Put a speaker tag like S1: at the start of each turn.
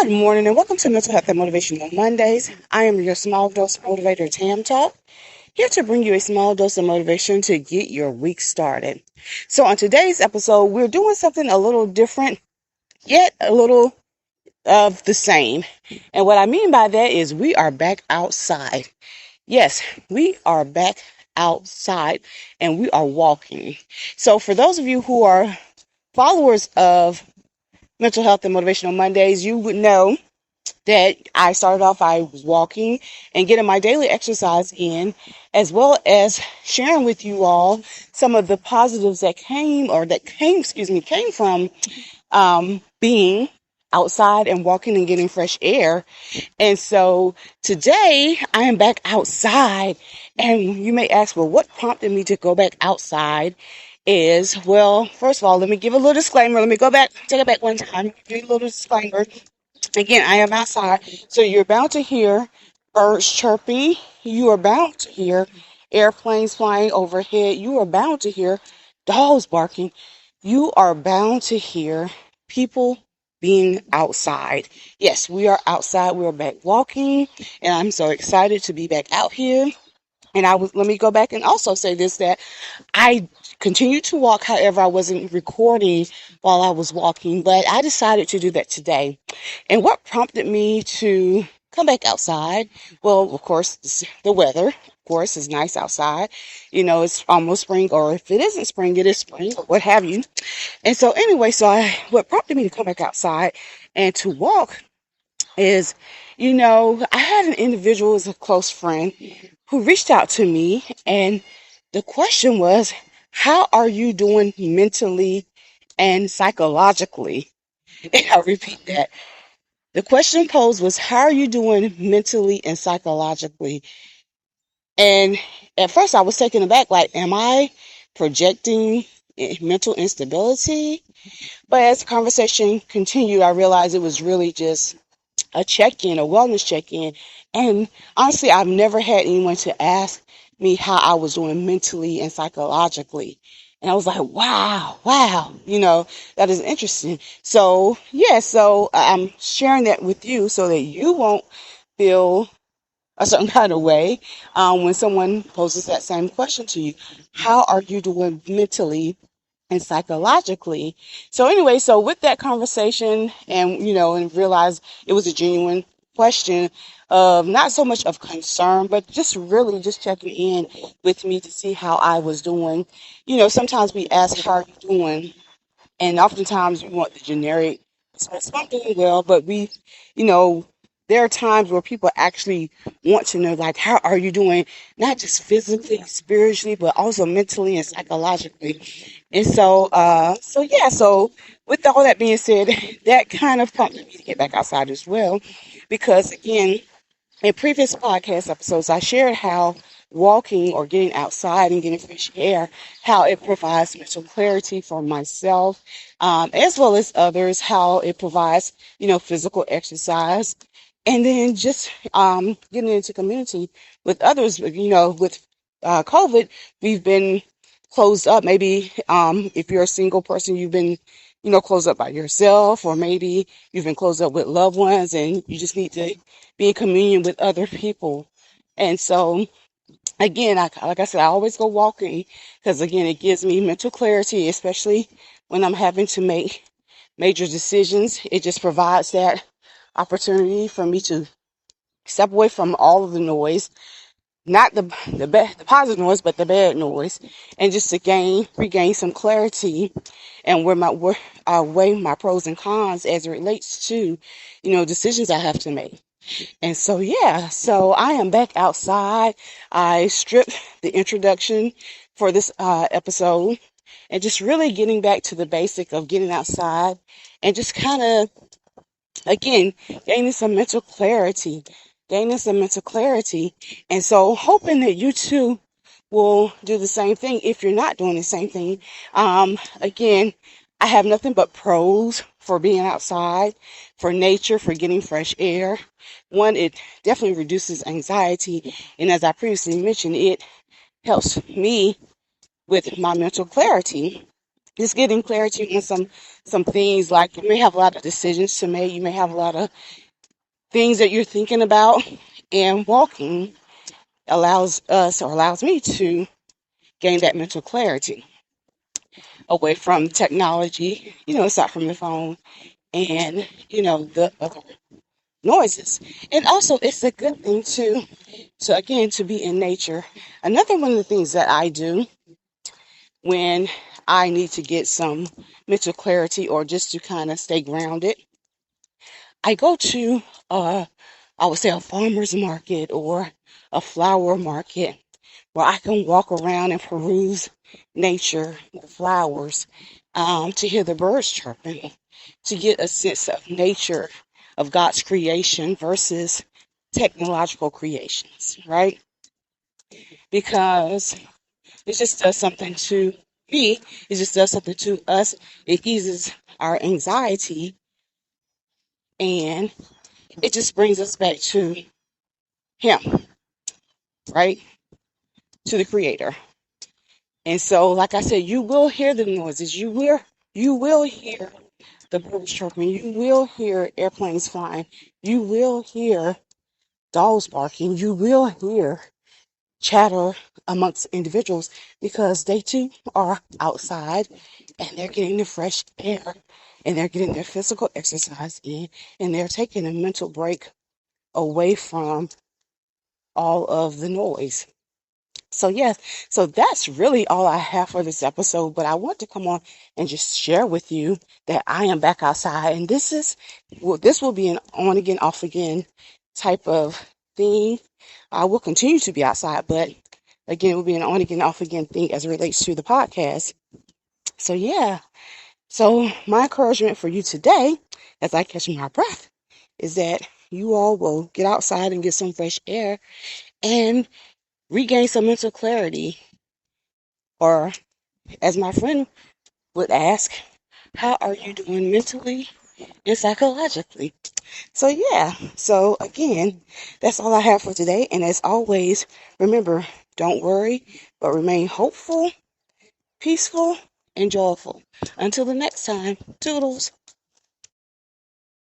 S1: Good morning and welcome to Mental Health and Motivational Mondays. I am your small dose motivator, Tam Talk, here to bring you a small dose of motivation to get your week started. So on today's episode, we're doing something a little different, yet a little of the same. And what I mean by that is we are back outside. Yes, we are back outside and we are walking. So for those of you who are followers of Mental Health and Motivational Mondays, you would know that I was walking and getting my daily exercise in, as well as sharing with you all some of the positives that came from being outside and walking and getting fresh air. And so today I am back outside, and you may ask, well, what prompted me to go back outside well, first of all, let me give a little disclaimer. Let me take it back one time, give you a little disclaimer. Again, I am outside, so you're bound to hear birds chirping. You are bound to hear airplanes flying overhead. You are bound to hear dogs barking. You are bound to hear people being outside. Yes, we are outside. We are back walking, and I'm so excited to be back out here. And let me go back and also say this, that I continued to walk. However, I wasn't recording while I was walking, but I decided to do that today. And what prompted me to come back outside? Well, of course, the weather, of course, is nice outside. You know, it's almost spring, or if it isn't spring, it is spring, or what have you. And so anyway, what prompted me to come back outside and to walk is, I had an individual as a close friend who reached out to me, and the question was, how are you doing mentally and psychologically? And I'll repeat that. The question posed was, how are you doing mentally and psychologically? And at first I was taken aback, like, am I projecting mental instability? But as the conversation continued, I realized it was really just a check-in, a wellness check-in. And honestly, I've never had anyone to ask me how I was doing mentally and psychologically. And I was like, wow, that is interesting. So, I'm sharing that with you so that you won't feel a certain kind of way when someone poses that same question to you. How are you doing mentally and psychologically? So anyway, so with that conversation and realized it was a genuine question of not so much of concern, but just really just checking in with me to see how I was doing. Sometimes we ask, how are you doing? And oftentimes we want the generic response, I'm doing well, but there are times where people actually want to know, like, how are you doing? Not just physically, spiritually, but also mentally and psychologically. And so with all that being said, that kind of prompted me to get back outside as well, because again, in previous podcast episodes, I shared how walking or getting outside and getting fresh air, how it provides mental clarity for myself, as well as others, how it provides, physical exercise. And then just getting into community with others, with COVID, we've been closed up. Maybe if you're a single person, you've been, closed up by yourself, or maybe you've been closed up with loved ones and you just need to be in communion with other people. And so, again, like I said, I always go walking because, again, it gives me mental clarity, especially when I'm having to make major decisions. It just provides that opportunity for me to step away from all of the noise, not the positive noise, but the bad noise, and just to regain some clarity and weigh my pros and cons as it relates to, decisions I have to make. And so I am back outside. I stripped the introduction for this episode and just really getting back to the basic of getting outside and just kind of, again, gaining some mental clarity. And so hoping that you too will do the same thing if you're not doing the same thing. Again, I have nothing but pros for being outside, for nature, for getting fresh air. One, it definitely reduces anxiety. And as I previously mentioned, it helps me with my mental clarity. just getting clarity on some things. Like, you may have a lot of decisions to make. You may have a lot of things that you're thinking about, and walking allows me to gain that mental clarity away from technology, aside from the phone and, the other noises. And also, it's a good thing to be in nature. Another one of the things that I do when I need to get some mental clarity or just to kind of stay grounded, I go to, I would say, a farmer's market or a flower market where I can walk around and peruse nature, the flowers, to hear the birds chirping, to get a sense of nature, of God's creation versus technological creations, right? Because it just does something to me, it just does something to us. It eases our anxiety, and it just brings us back to Him, right? To the Creator. And so, like I said, you will hear the noises. You will hear the birds chirping. You will hear airplanes flying. You will hear dogs barking. You will hear chatter amongst individuals because they too are outside and they're getting the fresh air and they're getting their physical exercise in and they're taking a mental break away from all of the noise. So yes, so that's really all I have for this episode, but I want to come on and just share with you that I am back outside, and this will be an on again, off again type of thing. I will continue to be outside, but again, it will be an on again, off again thing as it relates to the podcast. So yeah, so my encouragement for you today, as I catch my breath, is that you all will get outside and get some fresh air and regain some mental clarity. Or, as my friend would ask, how are you doing mentally and psychologically? So, yeah. So, again, that's all I have for today. And as always, remember, don't worry, but remain hopeful, peaceful, and joyful. Until the next time, toodles.